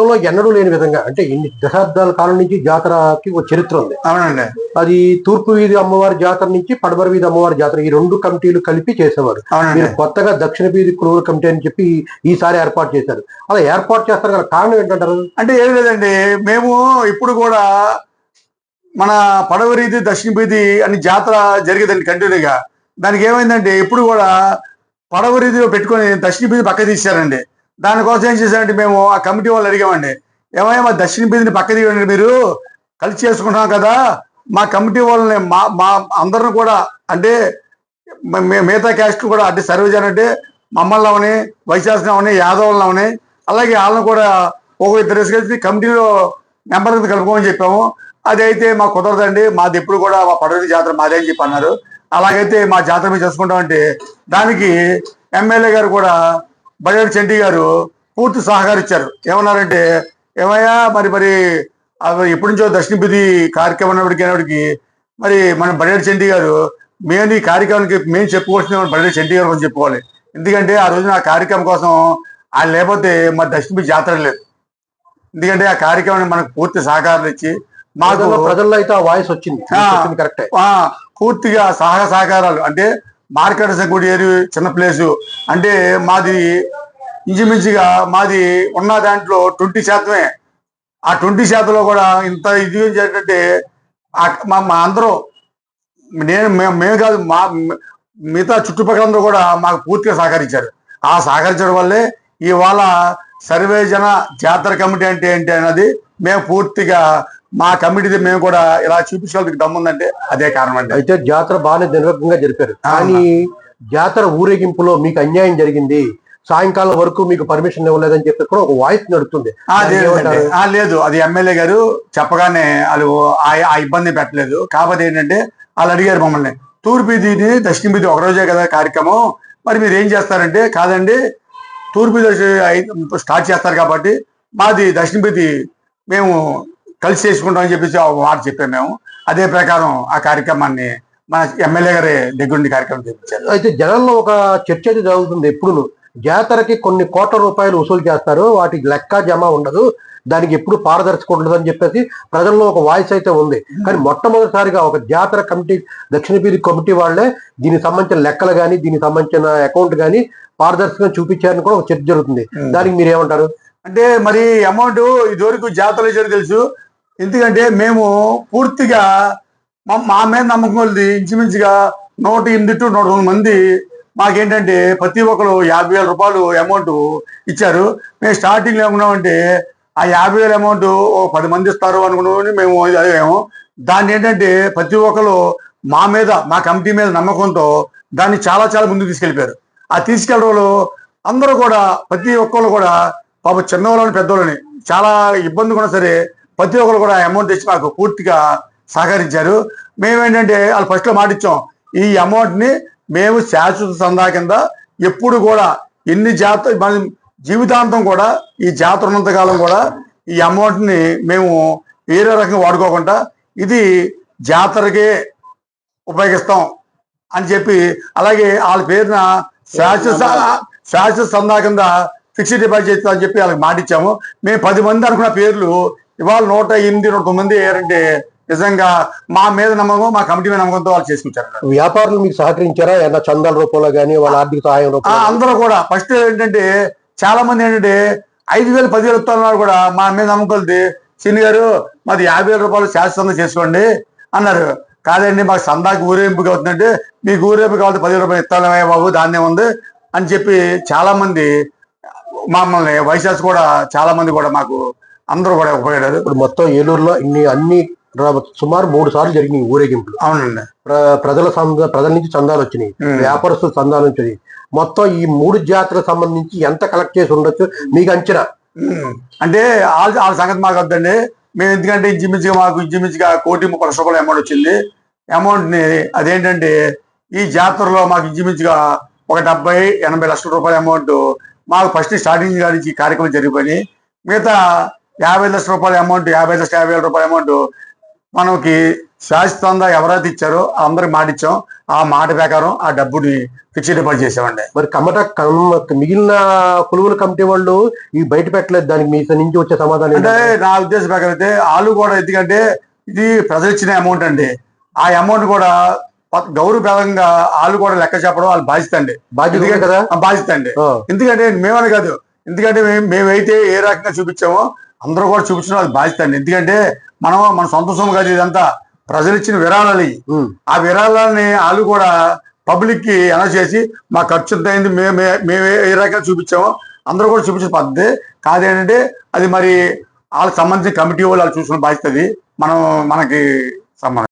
గతంలో ఎన్నడూ లేని విధంగా అంటే ఇన్ని దశాబ్దాల కాలం నుంచి జాతరకి ఒక చరిత్ర ఉంది. అవునండి. అది తూర్పు వీధి అమ్మవారి జాతర నుంచి పడమర వీధి అమ్మవారి జాతర ఈ 2 కమిటీలు కలిపి చేసేవారు. మీరు కొత్తగా దక్షిణ వీధి కురువుల కమిటీ అని చెప్పి ఈసారి ఏర్పాటు చేశారు. అలా ఏర్పాటు చేస్తారు కదా, కారణం ఏంటంటారు? అంటే ఏం లేదండి, మేము ఇప్పుడు కూడా మన పడవ వీధి దక్షిణ వీధి అని జాతర జరిగేదండి కంటిన్యూగా. దానికి ఏమైందంటే ఇప్పుడు కూడా పడవ వీధిలో పెట్టుకొని దక్షిణ వీధి పక్క తీశారండి. దానికోసం ఏం చేశారంటే మేము ఆ కమిటీ వాళ్ళు అడిగామండి, ఏమైనా మా దక్షిణ వీధిని పక్క తీయండి, మీరు కలిసి చేసుకుంటున్నాం కదా, మా కమిటీ వాళ్ళని మా అందరిని కూడా అంటే మిగతా క్యాస్ట్ కూడా అంటే సర్వేజన్ అంటే మమ్మల్ని అవని వైశాఖం అవని యాదవులను అవని అలాగే వాళ్ళని కూడా ఒక ఇద్దరు కలిసి కమిటీలో మెంబర్ కింద కలుపుకోమని చెప్పాము. అదైతే మాకు కుదరదండి, మాది ఎప్పుడు కూడా మా పడవ జాతర మాదే అని చెప్పి అన్నారు. అలాగైతే మా జాతర మీద చేసుకుంటామంటే దానికి ఎమ్మెల్యే గారు కూడా బడేటి చంటి గారు పూర్తి సహకరించారు. ఏమన్నారంటే, ఏమయ్యా మరి ఎప్పటి నుంచో దక్షిణ వీధి కార్యక్రమం అయినప్పటికీ మరి మన బడేటి చంటి గారు మేము ఈ కార్యక్రమానికి మేము చెప్పుకోవాల్సిన బడేటి చంటి గారు కోసం చెప్పుకోవాలి. ఎందుకంటే ఆ రోజున ఆ కార్యక్రమం కోసం ఆయన లేకపోతే మరి దక్షిణ వీధి జాతర లేదు. ఎందుకంటే ఆ కార్యక్రమాన్ని మనకు పూర్తి సహకారం ఇచ్చి మాకు ప్రజల్లో అయితే ఆ వాయిస్ వచ్చింది. కరెక్టే, పూర్తిగా సహకారాలు అంటే మార్కెట్ గుడి ఏరియా చిన్న ప్లేసు అంటే మాది ఇంచుమించుగా మాది ఉన్న దాంట్లో 20%. ఆ 20%లో కూడా ఇంత ఇది ఏంటంటే మా అందరూ మేము కాదు మిగతా చుట్టుపక్కలందరూ కూడా మాకు పూర్తిగా సహకరించారు. ఆ సహకరించడం వల్లే ఇవాళ సర్వేజన జాతర కమిటీ అంటే ఏంటి అన్నది మేము పూర్తిగా మా కమిటీ మేము కూడా ఇలా చూపించడానికి దమ్ముందంటే అదే కారణం అండి. అయితే జాతర బాగానే నిర్వహంగా జరిపారు, కానీ జాతర ఊరేగింపులో మీకు అన్యాయం జరిగింది, సాయంకాలం వరకు మీకు పర్మిషన్ ఇవ్వలేదని చెప్పి కూడా ఒక వాయిస్ నడుస్తుంది. లేదు, అది ఎమ్మెల్యే గారు చెప్పగానే వాళ్ళు ఆ ఇబ్బంది పెట్టలేదు. కాకపోతే ఏంటంటే వాళ్ళు అడిగారు మమ్మల్ని, తూర్పు వీధిని దక్షిణ వీధి ఒకరోజే కదా కార్యక్రమం, మరి మీరు ఏం చేస్తారంటే, కాదండి తూర్పు వీధి స్టార్ట్ చేస్తారు కాబట్టి మాది దక్షిణ వీధి మేము కలిసి చేసుకుంటామని చెప్పేసి మాట చెప్పాము. మేము అదే ప్రకారం ఆ కార్యక్రమాన్ని మన ఎమ్మెల్యే గారి దగ్గరుండి కార్యక్రమం చేయించారు. అయితే జనాల్లో ఒక చర్చ అయితే జరుగుతుంది, ఎప్పుడు జాతరకి కొన్ని కోట్ల రూపాయలు వసూలు చేస్తారు, వాటికి లెక్క జమ ఉండదు, దానికి ఎప్పుడు పారదర్శకత ఉండదు అని చెప్పేసి ప్రజల్లో ఒక వాయిస్ అయితే ఉంది. కానీ మొట్టమొదటిసారిగా ఒక జాతర కమిటీ దక్షిణ వీధి కమిటీ వాళ్ళే దీనికి సంబంధించిన లెక్కలు కానీ దీనికి సంబంధించిన అకౌంట్ కానీ పారదర్శకంగా చూపించారని కూడా ఒక చర్చ జరుగుతుంది. దానికి మీరు ఏమంటారు? అంటే మరి అమౌంట్ ఇదివరకు జాతరలు ఇచ్చారు తెలుసు, ఎందుకంటే మేము పూర్తిగా మా మీద నమ్మకం ఉంది. ఇంచుమించుగా 108 to 109 మంది మాకేంటంటే ప్రతి ఒక్కరు 50,000 రూపాయలు అమౌంట్ ఇచ్చారు. మేము స్టార్టింగ్లో ఏమన్నామంటే ఆ 50,000 అమౌంట్ 10 మంది ఇస్తారు అనుకుని మేము అదేమో దాన్ని ఏంటంటే ప్రతి ఒక్కరు మా కమిటీ మీద నమ్మకంతో దాన్ని చాలా చాలా ముందుకు తీసుకెళ్ళిపోయారు. ఆ తీసుకెళ్ళడంలో అందరూ కూడా ప్రతి ఒక్కరు కూడా పాప చిన్నవాళ్ళని పెద్దవాళ్ళని చాలా ఇబ్బంది కూడా సరే ప్రతి ఒక్కరు కూడా అమౌంట్ తెచ్చి మాకు పూర్తిగా సహకరించారు. మేమేంటంటే వాళ్ళు ఫస్ట్లో మాట ఇచ్చాం, ఈ అమౌంట్ని మేము శాశ్వత సందా కింద ఎప్పుడు కూడా ఎన్ని జాతర మన జీవితాంతం కూడా ఈ జాతర ఉన్నంతకాలం కూడా ఈ అమౌంట్ని మేము వేరే రకంగా వాడుకోకుండా ఇది జాతరకే ఉపయోగిస్తాం అని చెప్పి, అలాగే వాళ్ళ పేరున శాశ్వత సందా కింద ఫిక్స్డ్ డిపాజిట్ అని చెప్పి వాళ్ళకి మాట ఇచ్చాము. మేము 10 మంది అనుకున్న పేర్లు ఇవాళ 108, 109 మంది అయ్యారంటే నిజంగా మా మీద నమ్మకం, మా కమిటీ మీద నమ్మకంతో వాళ్ళు చేసుకుంటారు. వ్యాపారులు మీకు సహకరించారా? ఏమన్నా చందాల రూపంలో కానీ వాళ్ళ ఆర్థిక సహాయం రూపంలో? అందరూ కూడా ఫస్ట్ ఏంటంటే చాలా మంది ఏంటంటే 5,000, 10,000 ఇస్తున్నారు కూడా మా మీద నమ్మకంది, చిన్ని గారు మాది 50,000 రూపాయలు శాశ్వతంగా చేసుకోండి అన్నారు. కాదండి మాకు సందాకి ఊరేంపుగా అవుతుందంటే మీకు ఊరేంపు కావాలి 10,000 రూపాయలు ఇస్తానే బాబు దాన్నే ఉంది అని చెప్పి చాలా మంది మమ్మల్ని వైశాఖ్ కూడా చాలా మంది కూడా మాకు అందరూ కూడా ఉపయోగారు. ఇప్పుడు మొత్తం ఏలూరులో అన్ని సుమారు 3 సార్లు జరిగినాయి ఊరేగింపులు. అవునండి. ప్రజల నుంచి చందాలు వచ్చినాయి, వ్యాపారస్తుల చందాలు వచ్చినాయి. మొత్తం ఈ 3 జాతరకు సంబంధించి ఎంత కలెక్ట్ చేసి ఉండొచ్చు మీకు అంచనా? అంటే వాళ్ళ సంగతి మాకు వద్దండి. మేము ఎందుకంటే మాకు ఇంచుమించుగా 1,30,00,000 రూపాయలు అమౌంట్ వచ్చింది. అమౌంట్ని అదేంటంటే ఈ జాతరలో మాకు ఇంచుమించుగా ఒక 70-80 లక్షల రూపాయల అమౌంట్ మాకు ఫస్ట్ స్టార్టింగ్ నుంచి కార్యక్రమం జరిగిపోయి, మిగతా 50 లక్షల రూపాయల అమౌంట్ 50,000 రూపాయల అమౌంట్ మనకి శాశ్వతంగా ఎవరైతే ఇచ్చారో అందరికి మాట ఇచ్చాం. ఆ మాట ప్రకారం ఆ డబ్బుని ఫిక్స్డ్ డిపాజిట్ చేసామండి. మరి మిగిలిన కొలువుల కమిటీ వాళ్ళు ఈ బయట పెట్టలేదు, దానికి మీ నుంచి వచ్చే సమాధానం అంటే నా ఉద్దేశం ప్రకారం అయితే వాళ్ళు కూడా, ఎందుకంటే ఇది ప్రజలు ఇచ్చిన అమౌంట్ అండి, ఆ అమౌంట్ కూడా గౌరవప్రదంగా వాళ్ళు కూడా లెక్క చెప్పడం వాళ్ళు బాధ్యత అండి. బాధ్యత కదా, బాధ్యత అండి. ఎందుకంటే మేమని కాదు, ఎందుకంటే మేమైతే ఏ రకంగా చూపించామో అందరూ కూడా చూపించడం అది బాధ్యత అండి. ఎందుకంటే మన సొంత సొమ్ము కాదు, ఇదంతా ప్రజలు ఇచ్చిన విరాళాలు. ఆ విరాళాలని వాళ్ళు కూడా పబ్లిక్ కి అనౌన్స్ చేసి మా ఖర్చు ఎంత అయింది, మేము ఏ రకంగా చూపించామో అందరూ కూడా చూపించిన పద్ధతి కాదేంటంటే అది మరి వాళ్ళకి సంబంధించిన కమిటీ వాళ్ళు చూసుకున్న బాధ్యత, అది మనకి సంబంధం.